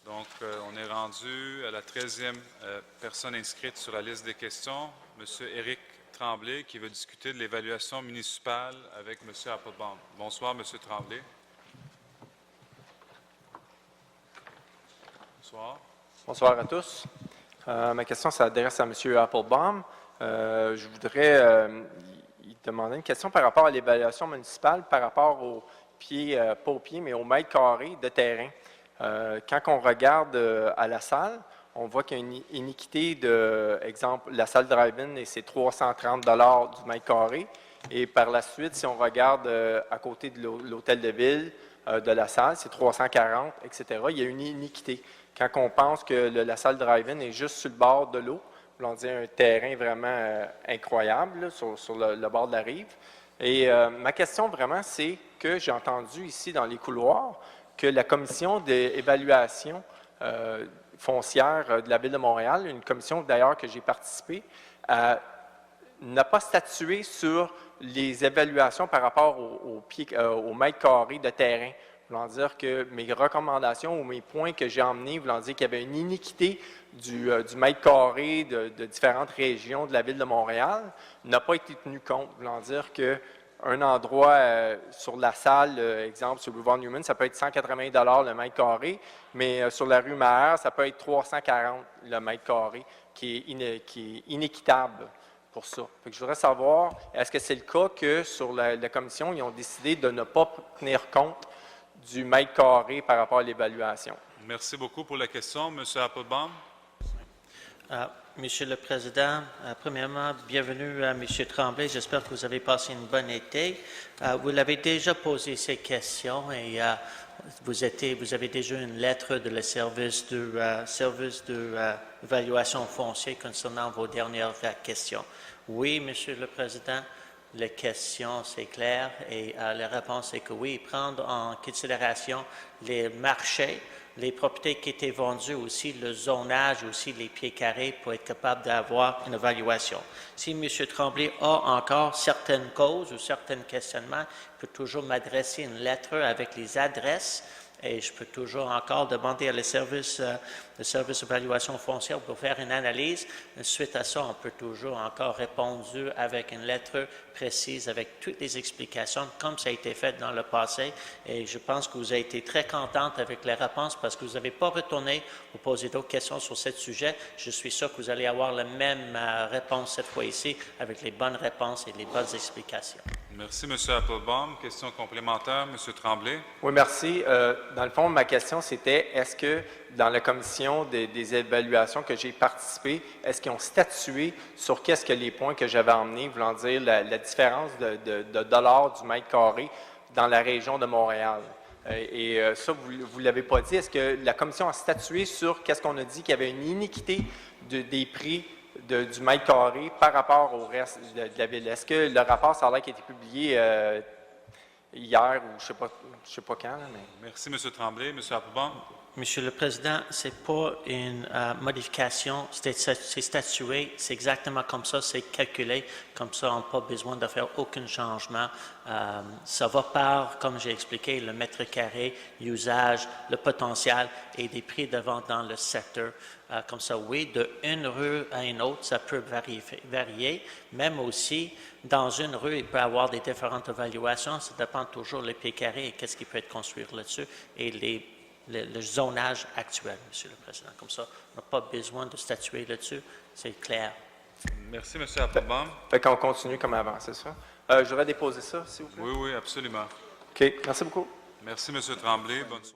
Donc, on est rendu à la 13e personne inscrite sur la liste des questions, M. Éric Tremblay, qui veut discuter de l'évaluation municipale avec M. Applebaum. Bonsoir, M. Tremblay. Bonsoir. Bonsoir à tous. Ma question s'adresse à M. Applebaum. Je voudrais demander une question par rapport à l'évaluation municipale, par rapport au pied, pas au pied, mais au mètre carré de terrain. Quand on regarde à la salle, on voit qu'il y a une iniquité de, exemple, la salle drive-in, et c'est 330 $ du mètre carré. Et par la suite, si on regarde à côté de l'hôtel de ville de la salle, c'est 340, etc. Il y a une iniquité. Quand on pense que la salle drive-in est juste sur le bord de l'eau, on dit un terrain vraiment incroyable là, sur le bord de la rive. Et ma question vraiment, c'est que j'ai entendu ici dans les couloirs que la commission d'évaluation foncière de la Ville de Montréal, une commission d'ailleurs que j'ai participé, n'a pas statué sur les évaluations par rapport au mètre carré de terrain. Voulant dire que mes recommandations ou mes points que j'ai emmenés, voulant dire qu'il y avait une iniquité du mètre carré de différentes régions de la Ville de Montréal, n'a pas été tenu compte. Voulant dire qu'un endroit sur la salle, exemple sur le boulevard Newman, ça peut être 180 $ le mètre carré, mais sur la rue Maher, ça peut être 340 le mètre carré, qui est inéquitable pour ça. Fait que je voudrais savoir, est-ce que c'est le cas que sur la commission, ils ont décidé de ne pas tenir compte du mètre carré par rapport à l'évaluation? Merci beaucoup pour la question. M. Applebaum. Monsieur le Président, premièrement, bienvenue à M. Tremblay. J'espère que vous avez passé une bonne été. Vous l'avez déjà posé ces questions et vous avez déjà une lettre de le service d'évaluation foncière concernant vos dernières questions. Oui, Monsieur le Président, la question, c'est clair, et la réponse est que oui, prendre en considération les marchés, les propriétés qui étaient vendues, aussi le zonage, aussi les pieds carrés pour être capable d'avoir une évaluation. Si M. Tremblay a encore certaines causes ou certains questionnements, il peut toujours m'adresser une lettre avec les adresses et je peux toujours encore demander à le service d'évaluation foncière pour faire une analyse. Suite à ça, on peut toujours encore répondre avec une lettre précise, avec toutes les explications, comme ça a été fait dans le passé. Et je pense que vous avez été très contente avec les réponses parce que vous n'avez pas retourné pour poser d'autres questions sur ce sujet. Je suis sûr que vous allez avoir la même réponse cette fois-ci, avec les bonnes réponses et les bonnes explications. Merci, M. Applebaum. Question complémentaire, M. Tremblay. Oui, merci. Dans le fond, ma question, c'était, est-ce que dans la commission des évaluations que j'ai participé, est-ce qu'ils ont statué sur qu'est-ce que les points que j'avais emmenés, voulant dire la différence de dollars du mètre carré dans la région de Montréal? Et ça, vous ne l'avez pas dit. Est-ce que la commission a statué sur qu'est-ce qu'on a dit, qu'il y avait une iniquité des prix du mètre carré par rapport au reste de la ville? Est-ce que le rapport, ça a l'air qui a été publié hier ou je ne sais pas quand? Là, mais... Merci, M. Tremblay. M. Applebaum. Monsieur le Président, ce n'est pas une modification, c'est statué, c'est exactement comme ça, c'est calculé, comme ça, on n'a pas besoin de faire aucun changement. Ça va par, comme j'ai expliqué, le mètre carré, l'usage, le potentiel et des prix de vente dans le secteur. Comme ça, oui, d'une rue à une autre, ça peut varier. Même aussi, dans une rue, il peut y avoir des différentes évaluations. Ça dépend toujours des pieds carrés et qu'est-ce qui peut être construit là-dessus et le zonage actuel, Monsieur le Président. Comme ça, on n'a pas besoin de statuer là-dessus. C'est clair. Merci, M. Applebaum. Fait qu'on continue comme avant, c'est ça? Je voudrais déposer ça, s'il vous plaît. Oui, absolument. OK. Merci beaucoup. Merci, M. Tremblay. Bonne soirée.